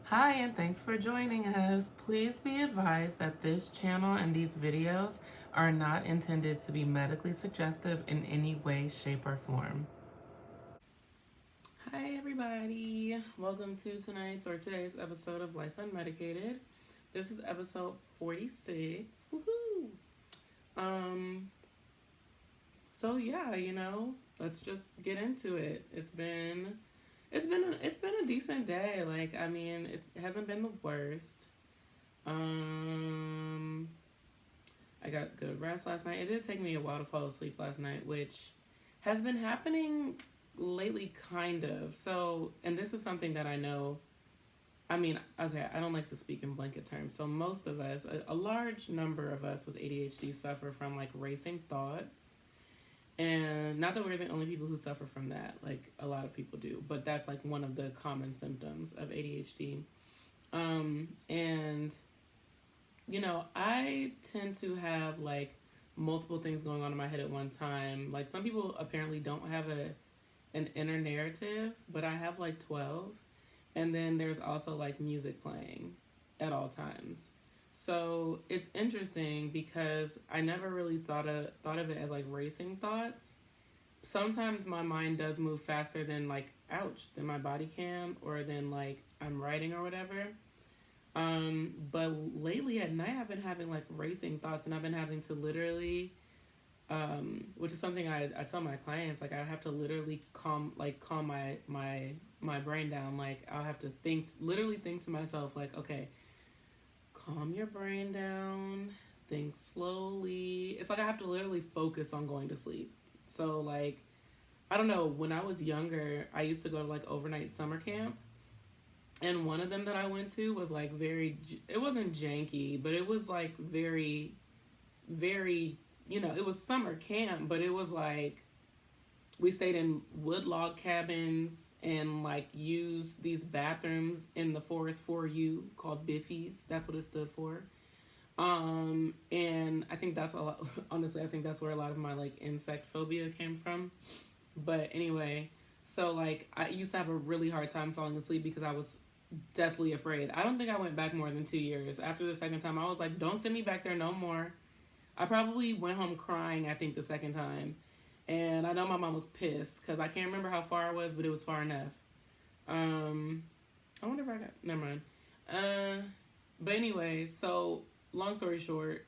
Hi, and thanks for joining us. Please be advised that this channel and these videos are not intended to be medically suggestive in any way, shape, or form. Hi, everybody. Welcome to today's episode of Life Unmedicated. This is episode 46. Woohoo! Um, let's just get into it. It's been a decent day. It hasn't been the worst. Um, I got good rest last night. It did take me a while to fall asleep last night, which has been happening lately, kind of. So, and this is something that I know. Okay, I don't like to speak in blanket terms. So, most of us, a large number of us with ADHD suffer from like racing thoughts. And not that we're the only people who suffer from that, like a lot of people do, but that's like one of the common symptoms of ADHD. And I tend to have like multiple things going on in my head at one time. Like some people apparently don't have an inner narrative, but I have like 12. And then there's also like music playing at all times. So it's interesting because I never really thought of it as like racing thoughts. Sometimes my mind does move faster than like than my body can, or than like I'm writing or whatever. But lately at night I've been having like racing thoughts, and I've been having to literally, which is something I tell my clients, like I have to literally calm my brain down. Like I'll have to literally think to myself like, okay, calm your brain down, think slowly. It's like I have to literally focus on going to sleep. So like, I don't know, when I was younger, I used to go to like overnight summer camp. And one of them that I went to was like it wasn't janky, but it was like very, very, it was summer camp, but it was like we stayed in wood log cabins and like used these bathrooms in the forest for you called biffies. That's what it stood for. And I think that's a lot, honestly, I think that's where a lot of my like insect phobia came from. But anyway, so like I used to have a really hard time falling asleep because I was deathly afraid. I don't think I went back more than 2 years. After the second time, I was like, don't send me back there no more. I probably went home crying, I think, the second time. And I know my mom was pissed because I can't remember how far I was, but it was far enough. I wonder if I got, never mind. But anyway, so long story short,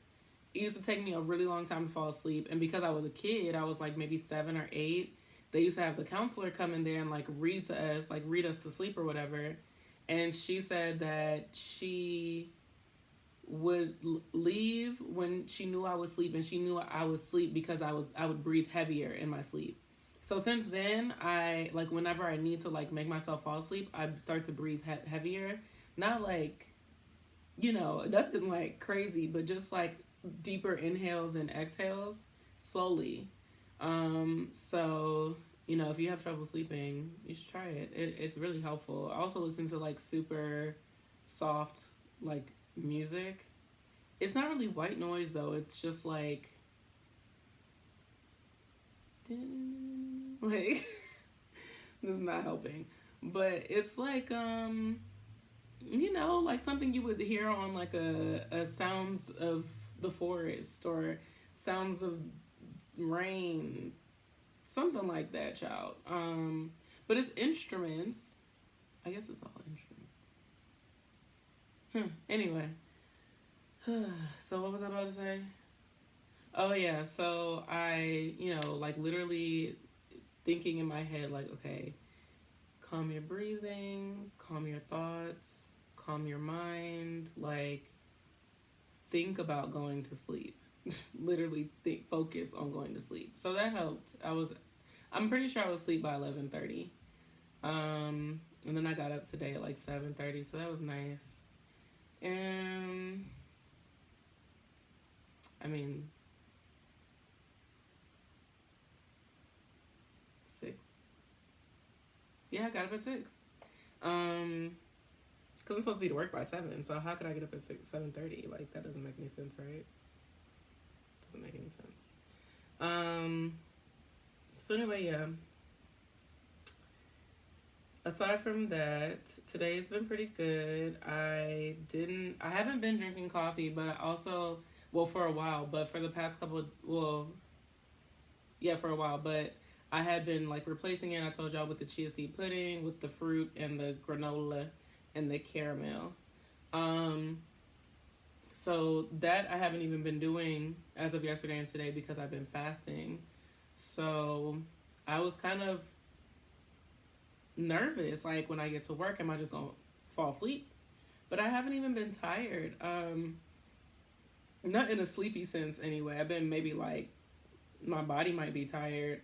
it used to take me a really long time to fall asleep. And because I was a kid, I was like maybe 7 or 8. They used to have the counselor come in there and like read us to sleep or whatever. And she said that she would leave when she knew I was asleep, and she knew I was asleep because I would breathe heavier in my sleep. So since then, I like whenever I need to like make myself fall asleep, I start to breathe heavier. Not like, nothing like crazy, but just like deeper inhales and exhales slowly. So if you have trouble sleeping, you should try it. It's really helpful. I also listen to like super soft like music. It's not really white noise though. It's just like like this is not helping. But it's like like something you would hear on like a sounds of the forest or sounds of rain, something like that, child. But it's instruments. I guess it's all instruments. Anyway, so what was I about to say? Oh yeah, so I, like literally thinking in my head, like, okay, calm your breathing, calm your thoughts, calm your mind, like think about going to sleep. Literally focus on going to sleep. So that helped. I'm pretty sure I was asleep by 11:30. And then I got up today at like 7:30, so that was nice. And I mean 6. Yeah, I got up at 6. Because I'm supposed to be to work by 7, so how could I get up at 7:30? Like that doesn't make any sense, right? Doesn't make any sense. So anyway, yeah. aside from that, today's been pretty good. I haven't been drinking coffee, but I also, well, for a while, but for the past couple, well, yeah, for a while, but I had been like replacing it. I told y'all with the chia seed pudding, with the fruit and the granola and the caramel. Um, so that I haven't even been doing as of yesterday and today because I've been fasting. So I was kind of nervous, like when I get to work, am I just gonna fall asleep? But I haven't even been tired. Not in a sleepy sense anyway. I've been maybe like my body might be tired.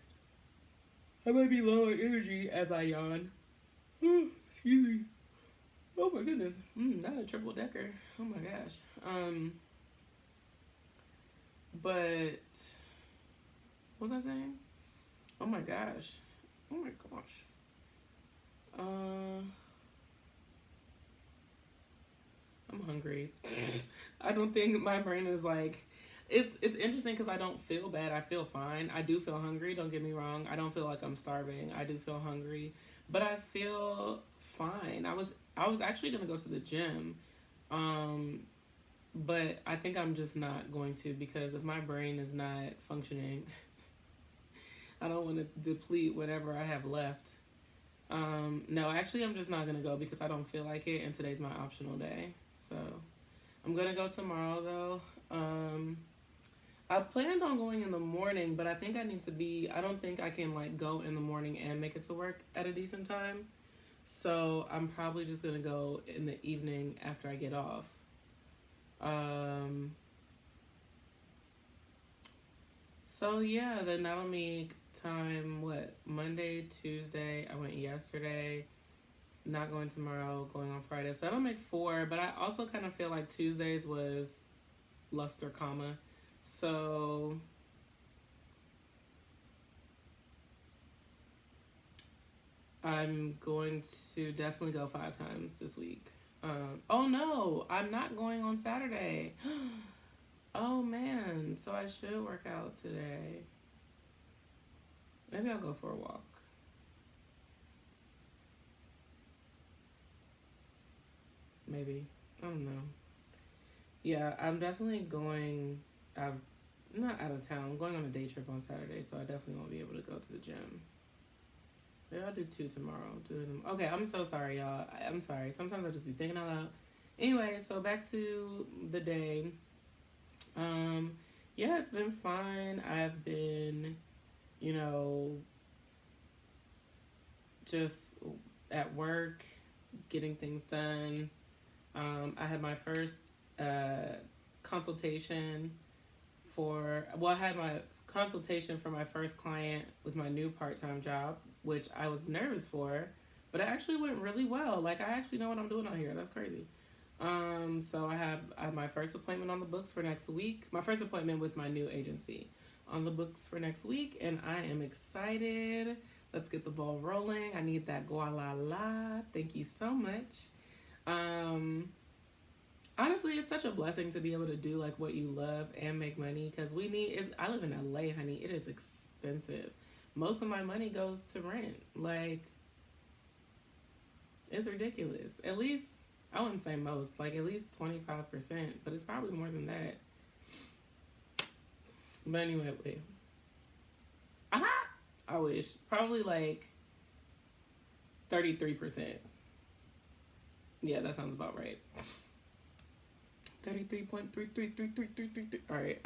I might be low on energy as I yawn. Excuse me. Oh my goodness. Not a triple decker. Oh my gosh. But what was I saying? Oh my gosh. Oh my gosh. I'm hungry. I don't think my brain is like. It's interesting because I don't feel bad. I feel fine. I do feel hungry. Don't get me wrong. I don't feel like I'm starving. I do feel hungry, but I feel fine. I was actually gonna go to the gym, but I think I'm just not going to because if my brain is not functioning, I don't want to deplete whatever I have left. No, actually, I'm just not gonna go because I don't feel like it, and today's my optional day. So I'm gonna go tomorrow though. I planned on going in the morning, but I think I need to be. I don't think I can like go in the morning and make it to work at a decent time. So I'm probably just gonna go in the evening after I get off. Um. So yeah, then that'll make time. What, Monday, Tuesday? I went yesterday. Not going tomorrow. Going on Friday. So that'll make 4. But I also kind of feel like Tuesdays was luster, comma. So I'm going to definitely go 5 times this week. Oh no, I'm not going on Saturday. Oh man, so I should work out today. Maybe I'll go for a walk. Maybe. I don't know. Yeah, I'm definitely going out, not out of town. I'm going on a day trip on Saturday, so I definitely won't be able to go to the gym. Maybe I'll do 2 tomorrow. Okay, I'm so sorry, y'all. I'm sorry. Sometimes I just be thinking out loud. Anyway, so back to the day. Yeah, it's been fine. I've been, you know, just at work, getting things done. I had my first consultation I had my consultation for my first client with my new part-time job, which I was nervous for, but it actually went really well. Like, I actually know what I'm doing out here. That's crazy. So I have my first appointment on the books for next week. My first appointment with my new agency on the books for next week, and I am excited. Let's get the ball rolling. I need that gualala. Thank you so much. Honestly, it's such a blessing to be able to do like what you love and make money because I live in LA, honey. It is expensive. Most of my money goes to rent. Like, it's ridiculous. At least, I wouldn't say most, like at least 25%, but it's probably more than that. But anyway, wait. Aha! I wish. Probably like 33%. Yeah, that sounds about right. 33.333333. All right.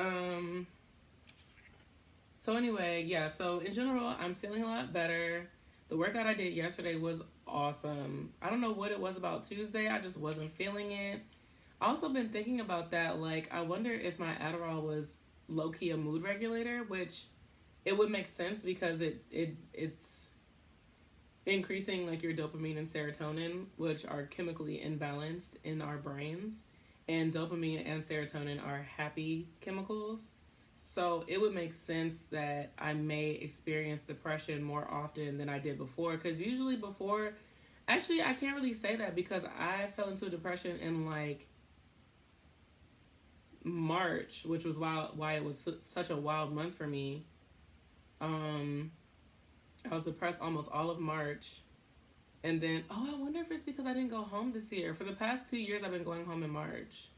So anyway, yeah. So in general, I'm feeling a lot better. The workout I did yesterday was awesome. I don't know what it was about Tuesday. I just wasn't feeling it. I also been thinking about that. Like, I wonder if my Adderall was low key a mood regulator, which it would make sense because it's increasing like your dopamine and serotonin, which are chemically imbalanced in our brains. And dopamine and serotonin are happy chemicals. So it would make sense that I may experience depression more often than I did before. Because usually before, actually, I can't really say that because I fell into a depression in like March, which was why it was such a wild month for me. I was depressed almost all of March. And then, oh, I wonder if it's because I didn't go home this year. For the past 2 years, I've been going home in March.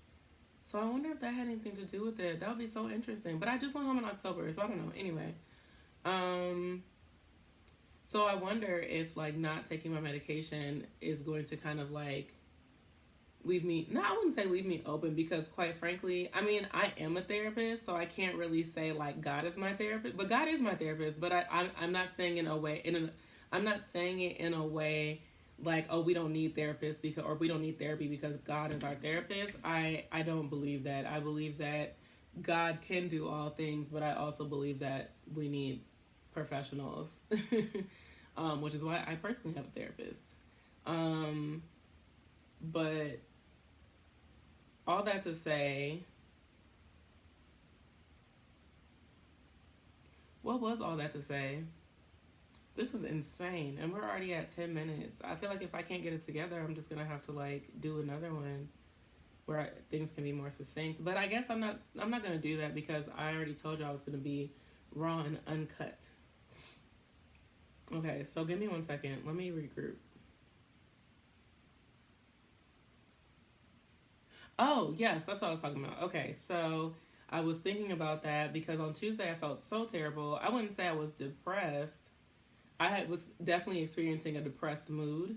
So I wonder if that had anything to do with it. That would be so interesting. But I just went home in October, so I don't know. Anyway, um, so I wonder if like not taking my medication is going to kind of like leave me. No, I wouldn't say leave me open because quite frankly, I mean I am a therapist, so I can't really say like God is my therapist. But God is my therapist. But I'm not saying in a way I'm not saying it in a way like, oh, we don't need therapists because, or we don't need therapy because God is our therapist. I don't believe that. I believe that God can do all things, but I also believe that we need professionals, which is why I personally have a therapist. But all that to say, what was all that to say? This is insane, and we're already at 10 minutes. I feel like if I can't get it together, I'm just gonna have to like do another one where things can be more succinct. But I guess I'm not gonna do that because I already told you I was gonna be raw and uncut. Okay, so give me 1 second. Let me regroup. Oh, yes, that's what I was talking about. Okay, so I was thinking about that because on Tuesday I felt so terrible. I wouldn't say I was depressed. Was definitely experiencing a depressed mood.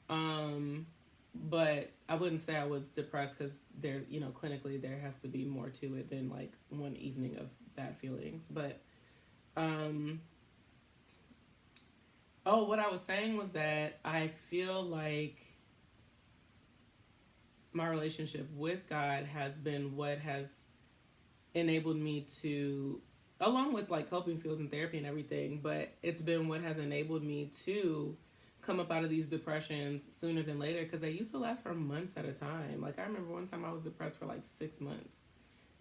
Um, but I wouldn't say I was depressed because there's, clinically there has to be more to it than like one evening of bad feelings. But, um, oh, what I was saying was that I feel like my relationship with God has been what has enabled me to, along with like coping skills and therapy and everything, but it's been what has enabled me to come up out of these depressions sooner than later because they used to last for months at a time. Like I remember one time I was depressed for like 6 months.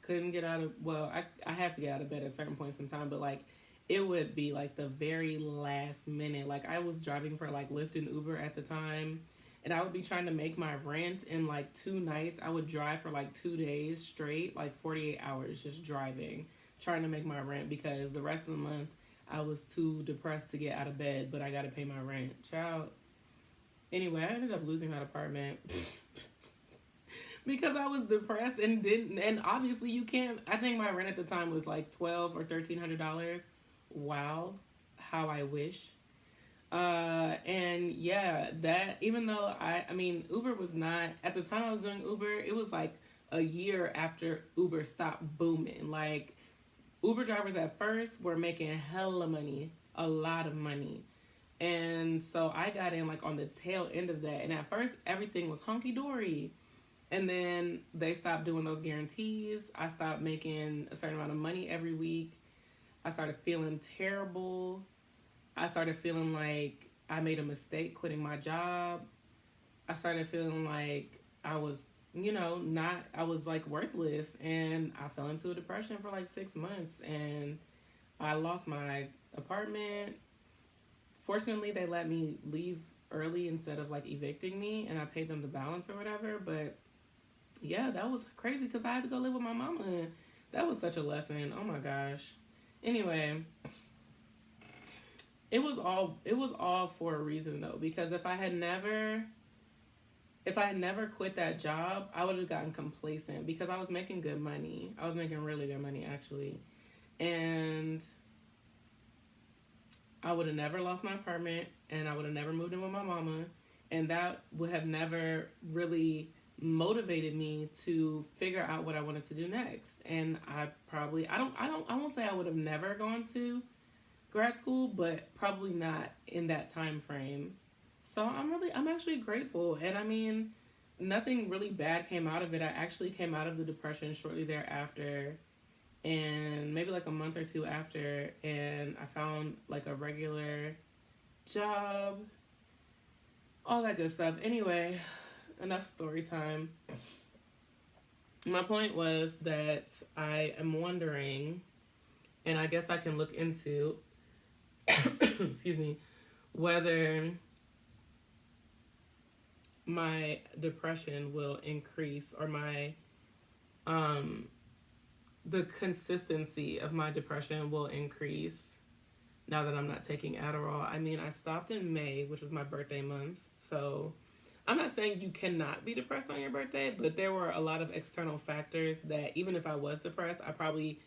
Couldn't get out of, well, I had to get out of bed at certain points in time, but like it would be like the very last minute. Like I was driving for like Lyft and Uber at the time, and I would be trying to make my rent in like 2 nights. I would drive for like 2 days straight, like 48 hours just driving, trying to make my rent because the rest of the month I was too depressed to get out of bed, but I got to pay my rent. Child. Anyway, I ended up losing that apartment because I was depressed and didn't. And obviously, you can't. I think my rent at the time was like $1,200 or $1,300. Wow, how I wish. And yeah, that even though I mean, Uber was not at the time I was doing Uber. It was like a year after Uber stopped booming. Like Uber drivers at first were making hella money, a lot of money. And so I got in like on the tail end of that. And at first everything was hunky dory. And then they stopped doing those guarantees. I stopped making a certain amount of money every week. I started feeling terrible. I started feeling like I made a mistake quitting my job. I started feeling like I was, I was like worthless. And I fell into a depression for like 6 months. And I lost my apartment. Fortunately, they let me leave early instead of like evicting me. And I paid them the balance or whatever. But yeah, that was crazy because I had to go live with my mama. That was such a lesson. Oh my gosh. Anyway, it was all for a reason though, because if I had never quit that job, I would have gotten complacent because I was making good money. I was making really good money actually. And I would have never lost my apartment and I would have never moved in with my mama, and that would have never really motivated me to figure out what I wanted to do next. And I won't say I would have never gone to grad school, but probably not in that time frame. So I'm actually grateful. And I mean, nothing really bad came out of it. I actually came out of the depression shortly thereafter, and maybe like a month or two after, and I found like a regular job, all that good stuff. Anyway, enough story time. My point was that I am wondering, and I guess I can look into, excuse me, whether my depression will increase or the consistency of my depression will increase now that I'm not taking Adderall. I mean, I stopped in May, which was my birthday month. So I'm not saying you cannot be depressed on your birthday, but there were a lot of external factors that even if I was depressed, I probably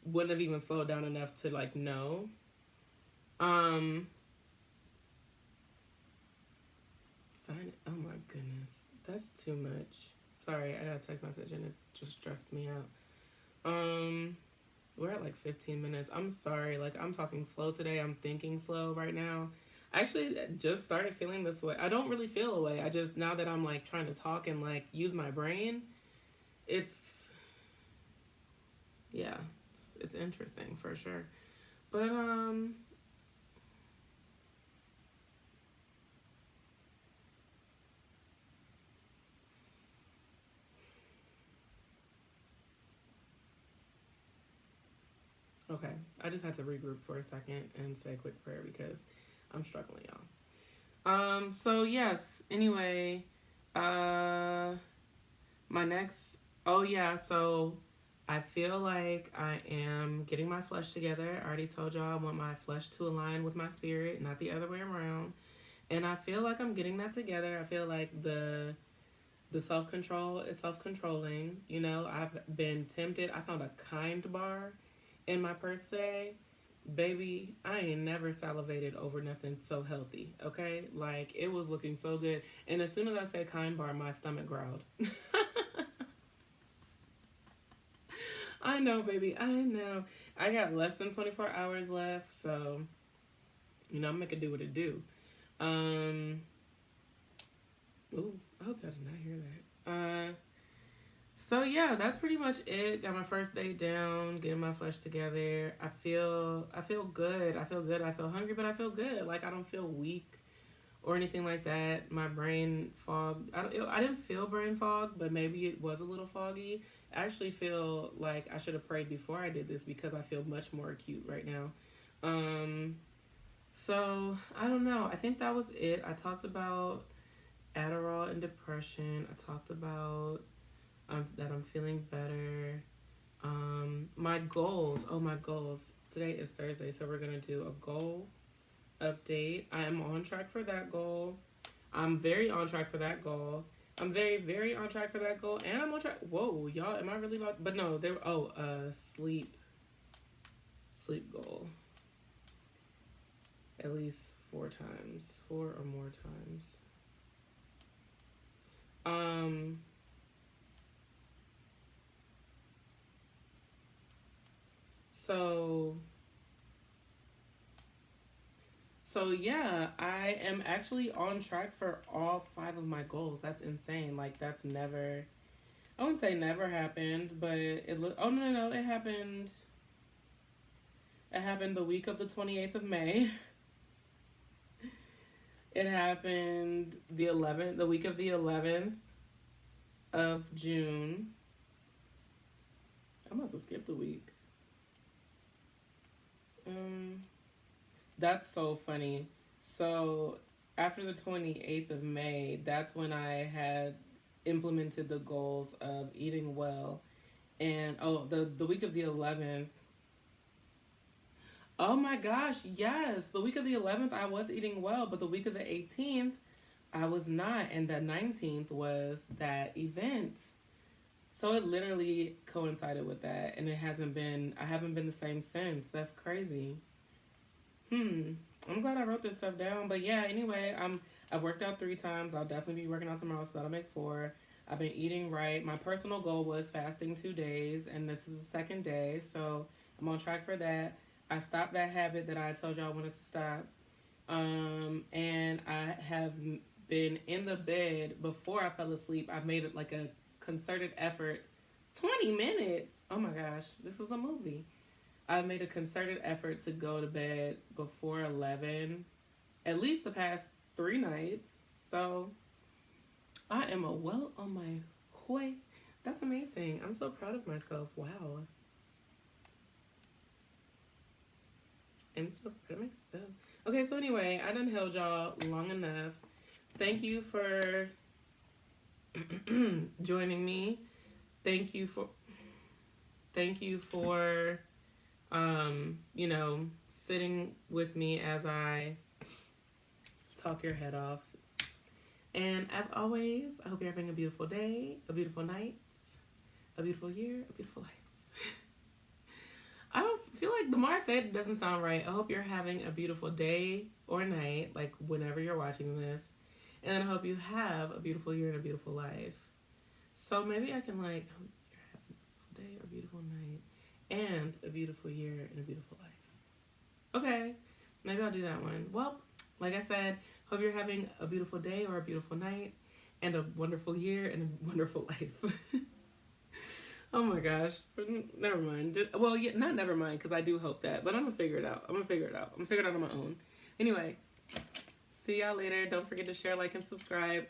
wouldn't have even slowed down enough to like know. Um, oh my goodness, that's too much. Sorry, I got a text message and it's just stressed me out. We're at like 15 minutes. I'm sorry, like I'm talking slow today. I'm thinking slow right now. I actually just started feeling this way. I don't really feel a way. I just, now that I'm like trying to talk and like use my brain, it's, yeah, it's interesting for sure. But, okay. I just had to regroup for a second and say a quick prayer because I'm struggling, y'all. So yes, anyway, uh, my next, oh yeah, so I feel like I am getting my flesh together. I already told y'all I want my flesh to align with my spirit, not the other way around. And I feel like I'm getting that together. I feel like the self control is self controlling. You know, I've been tempted. I found a Kind bar in my purse today. Baby, I ain't never salivated over nothing so healthy, okay? Like, it was looking so good. And as soon as I said Kind bar, my stomach growled. I know, baby, I know. I got less than 24 hours left, so, you know, I'm going to do what it do. Ooh, I hope y'all did not hear that. So yeah, that's pretty much it. Got my first day down, getting my flesh together. I feel good. I feel good. I feel hungry, but I feel good. Like I don't feel weak or anything like that. My brain fog. I didn't feel brain fog, but maybe it was a little foggy. I actually feel like I should have prayed before I did this because I feel much more acute right now. Um, so I don't know. I think that was it. I talked about Adderall and depression. I talked about that I'm feeling better. My goals. Oh, my goals. Today is Thursday, so we're going to do a goal update. I am on track for that goal. I'm very on track for that goal. I'm very, very on track for that goal. And I'm on track. Whoa, y'all, am I really like? But no, there. Oh, sleep goal. At least 4 times, 4 or more times. Um, So, so yeah, I am actually on track for all 5 of my goals. That's insane. Like that's never. I wouldn't say never happened, but it look. Oh no, no, no! It happened. It happened the week of the 28th of May. It happened the week of the 11th of June. I must have skipped a week. Um, that's so funny. So after the 28th of May, that's when I had implemented the goals of eating well. And oh, the week of the 11th. Oh my gosh, yes. The week of the 11th, I was eating well, but the week of the 18th, I was not. And the 19th was that event. So it literally coincided with that. And I haven't been the same since. That's crazy. I'm glad I wrote this stuff down. But yeah, anyway, I've worked out 3 times. I'll definitely be working out tomorrow, so that'll make 4. I've been eating right. My personal goal was fasting 2 days, and this is the second day, so I'm on track for that. I stopped that habit that I told y'all I wanted to stop. And I have been in the bed before I fell asleep. I've made it like a concerted effort. 20 minutes. Oh my gosh, this is a movie. I made a concerted effort to go to bed before 11, at least the past 3 nights. So I am well on my way. That's amazing. I'm so proud of myself. Wow. I'm so proud of myself. Okay, so anyway, I done held y'all long enough. Thank you for joining me. Thank you for you know, sitting with me as I talk your head off. And as always, I hope you're having a beautiful day, a beautiful night, a beautiful year, a beautiful life. I don't feel like the more I say it, it doesn't sound right. I hope you're having a beautiful day or night, like whenever you're watching this. And then I hope you have a beautiful year and a beautiful life. So maybe I can like, hope you're having a beautiful day or a beautiful night and a beautiful year and a beautiful life. Okay, maybe I'll do that one. Well, like I said, hope you're having a beautiful day or a beautiful night and a wonderful year and a wonderful life. Oh my gosh. Never mind. Well, yeah, not never mind, because I do hope that. But I'm going to figure it out. I'm going to figure it out on my own. Anyway, see y'all later. Don't forget to share, like, and subscribe.